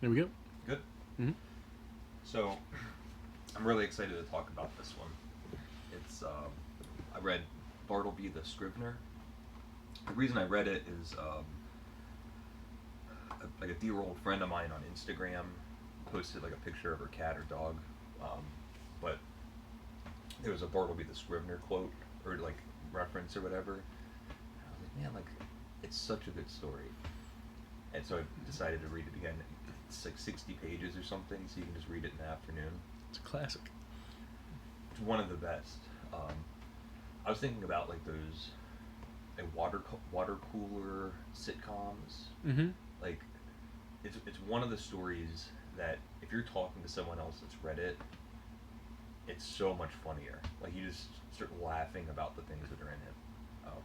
There we go. Good. Mm-hmm. So, I'm really excited to talk about this one. It's I read Bartleby the Scrivener. The reason I read it is like a dear old friend of mine on Instagram posted like a picture of her cat or dog, but there was a Bartleby the Scrivener quote or like reference or whatever. And I was like, man, like it's such a good story. And so I decided to read it again. It's like 60 pages or something, so you can just read it in the afternoon. It's a classic. It's one of the best. I was thinking about like those like water cooler sitcoms. Mm-hmm. Like it's one of the stories that if you're talking to someone else that's read it, it's so much funnier. Like you just start laughing about the things that are in it.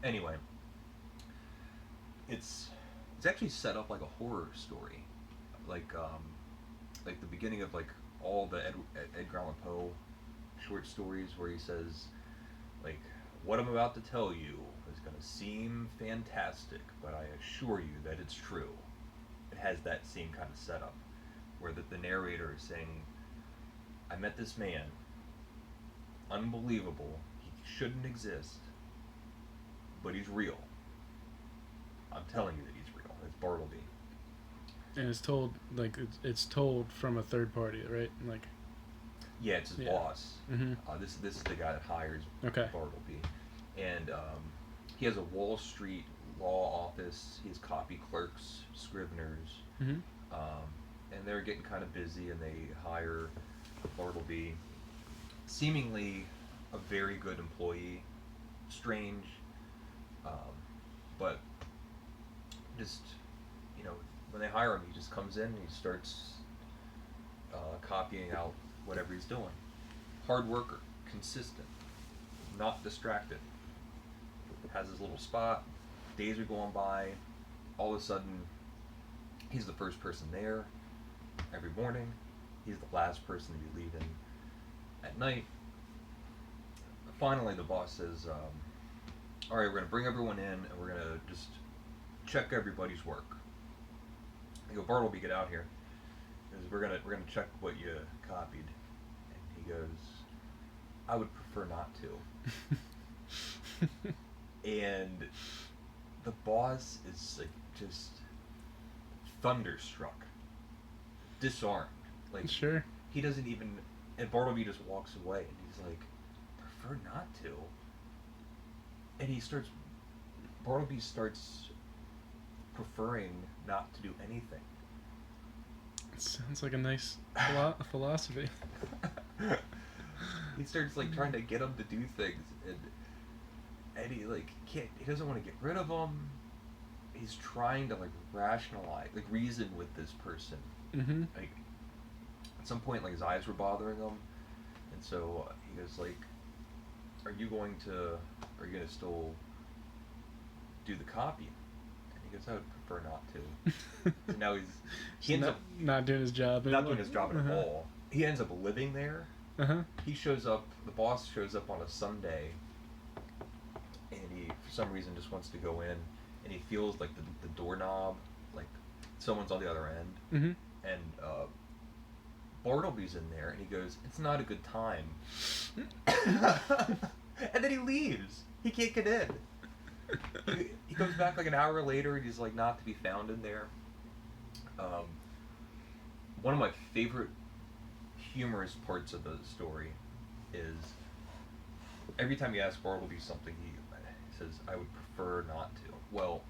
Anyway, it's actually set up like a horror story, like the beginning of like all the Edgar Allan Poe short stories where he says like what I'm about to tell you is going to seem fantastic, but I assure you that it's true. It has that same kind of setup where the narrator is saying, I met this man, unbelievable, he shouldn't exist, but he's real. I'm telling you that he's real. It's Bartleby. And it's told like it's told from a third party, right? Like, yeah, it's his boss. Mm-hmm. This is the guy that hires Bartleby, and he has a Wall Street law office. He has copy clerks, scriveners, Mm-hmm. And they're getting kind of busy, and they hire Bartleby, seemingly a very good employee, strange, but just when they hire him, he just comes in and he starts copying out whatever he's doing. Hard worker, consistent, not distracted. Has his little spot. Days are going by. All of a sudden, he's the first person there every morning. He's the last person to be leaving at night. Finally, the boss says, all right, we're going to bring everyone in and we're going to just check everybody's work. I go, Bartleby, get out here. We're gonna check what you copied. And he goes, I would prefer not to. And the boss is like just thunderstruck, disarmed. Like sure. He doesn't even. And Bartleby just walks away, and he's like, prefer not to. And Bartleby starts preferring not to do anything. It sounds like a nice philosophy. He starts like trying to get him to do things, and he like can't. He doesn't want to get rid of him. He's trying to like rationalize, like reason with this person. Mm-hmm. Like at some point, like his eyes were bothering him, and so he goes like, Are you going to still do the copy?" And he goes, "I would prefer not to." So now he ends up not doing his job. Not doing his job at all. He ends up living there. Uh-huh. He shows up. The boss shows up on a Sunday, and he for some reason just wants to go in, and he feels like the doorknob, like someone's on the other end, Mm-hmm. and Bartleby's in there, and he goes, "It's not a good time," and then he leaves. He can't get in. He comes back like an hour later, and he's like not to be found in there. One of my favorite humorous parts of the story is every time you ask Bartleby something, he says, "I would prefer not to." Well,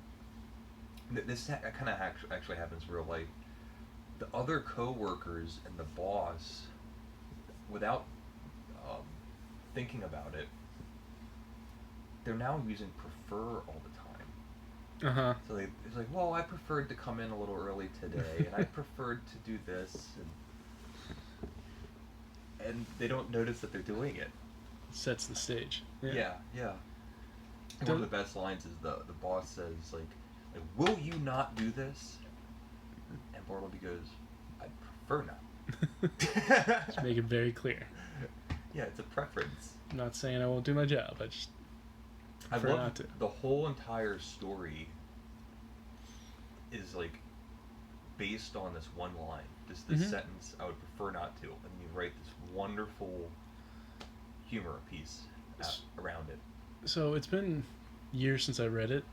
this kind of actually happens in real life. The other co-workers and the boss, without thinking about it, they're now using prefer all the time. Uh-huh. So it's like, well, I preferred to come in a little early today, and I preferred to do this, and they don't notice that they're doing it. Sets the stage. Yeah. And one of the best lines is the boss says, like, "Will you not do this?" And Bartleby goes, "I prefer not." Just make it very clear. Yeah, it's a preference. I'm not saying I won't do my job. I just prefer not to. The whole entire story is like based on this one line, this Mhm. sentence, I would prefer not to, and you write this wonderful humor piece around it. So it's been years since I read it.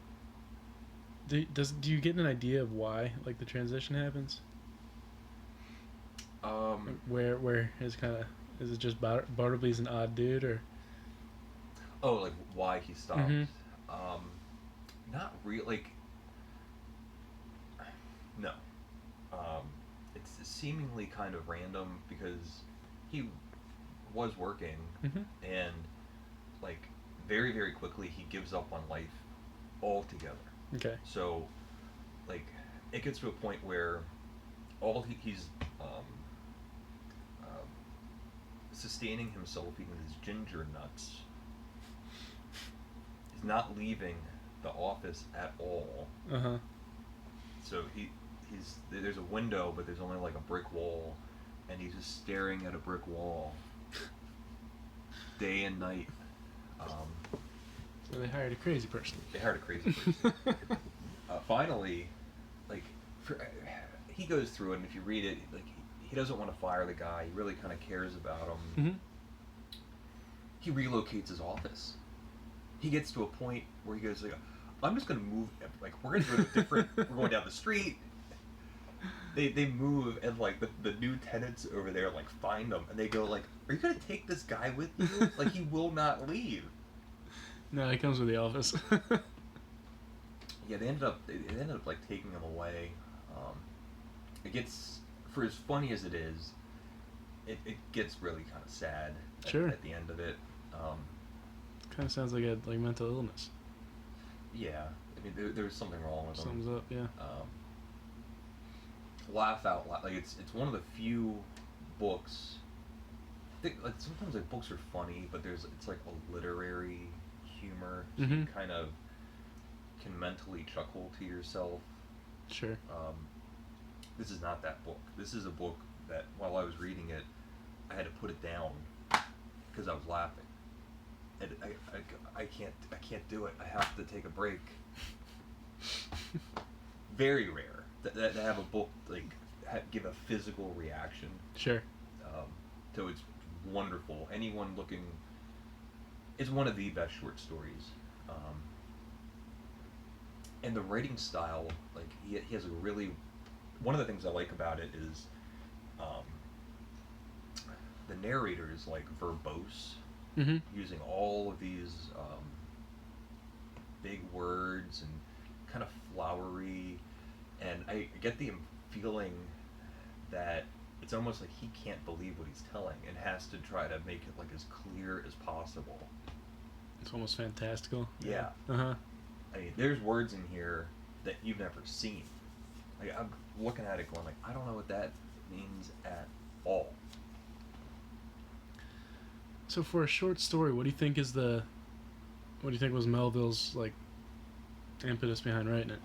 Do you get an idea of why like the transition happens? Where is kind of is it just Bartleby's an odd dude or? Oh, like why he stopped? Mhm. Not real. Like no. It's seemingly kind of random because he was working Mhm. and like very very quickly he gives up on life altogether. Okay. So like it gets to a point where all he's sustaining himself eating these ginger nuts. He's not leaving the office at all. Uh-huh. So there's a window, but there's only like a brick wall, and he's just staring at a brick wall, day and night. So they hired a crazy person. They hired a crazy person. Finally, like he goes through it, and if you read it, like he doesn't want to fire the guy. He really kind of cares about him. Mhm. He relocates his office. He gets to a point where he goes like, I'm just gonna move. Like we're gonna go to a different. We're going down the street. They move and like the new tenants over there like find them and they go like, are you gonna take this guy with you? Like he will not leave. No, he comes with the office. Yeah, they ended up like taking him away. It gets, for as funny as it is, it gets really kind of sad Sure. at the end of it. Kind of sounds like a mental illness. Yeah, I mean there's something wrong with him. Sums up, yeah. Laugh out loud. Like it's one of the few books. Like sometimes like books are funny, but it's like a literary humor. So you Mhm. kind of can mentally chuckle to yourself. Sure. This is not that book. This is a book that while I was reading it, I had to put it down because I was laughing. And I can't do it. I have to take a break. Very rare that have a book like give a physical reaction. Sure. So it's wonderful. Anyone looking, it's one of the best short stories. And the writing style, like he has a really, one of the things I like about it is, the narrator is like verbose, Mhm. using all of these big words and kind of flowery, and I get the feeling that it's almost like he can't believe what he's telling and has to try to make it like as clear as possible. It's almost fantastical. Yeah. Uh-huh. I mean, there's words in here that you've never seen. Like I'm looking at it going like, I don't know what that means at all. So for a short story, what do you think was Melville's like impetus behind writing it?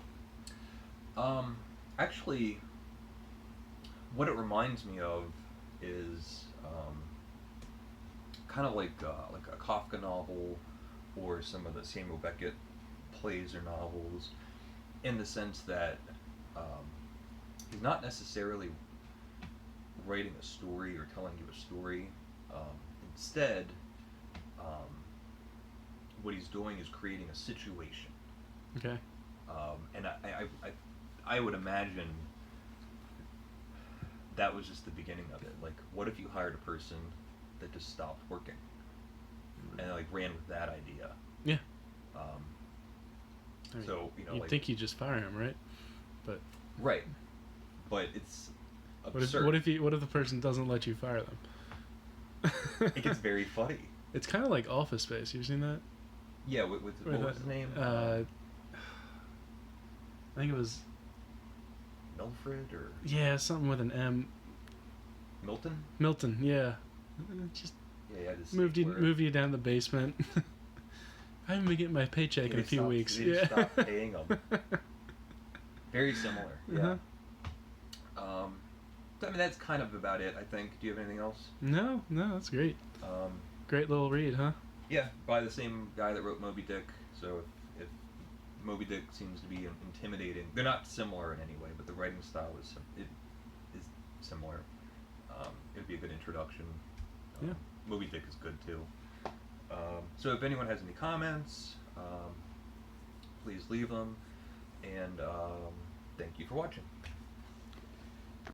Actually, what it reminds me of is kind of like a Kafka novel or some of the Samuel Beckett plays or novels, in the sense that he's not necessarily writing a story or telling you a story. Instead, what he's doing is creating a situation. Okay. And I would imagine that was just the beginning of it. Like, what if you hired a person that just stopped working and like ran with that idea? Yeah. So you know, you'd like, think you just fire him, right? But right, but it's what absurd. what if the person doesn't let you fire them? It gets very funny. It's kind of like Office Space. You've seen that? Yeah, what was his name? I think it was Milfred or yeah, something with an M. Milton? Milton, yeah. Just Yeah, just moved you down the basement. I haven't been getting my paycheck in a few weeks. They stopped paying them. Very similar. Yeah. Uh-huh. I mean, that's kind of about it, I think. Do you have anything else? No, that's great. Great little read, huh? Yeah, by the same guy that wrote Moby Dick. So if Moby Dick seems to be intimidating. They're not similar in any way, but the writing style is similar. It would be a good introduction. Yeah. Moby Dick is good too. So if anyone has any comments, please leave them. And thank you for watching.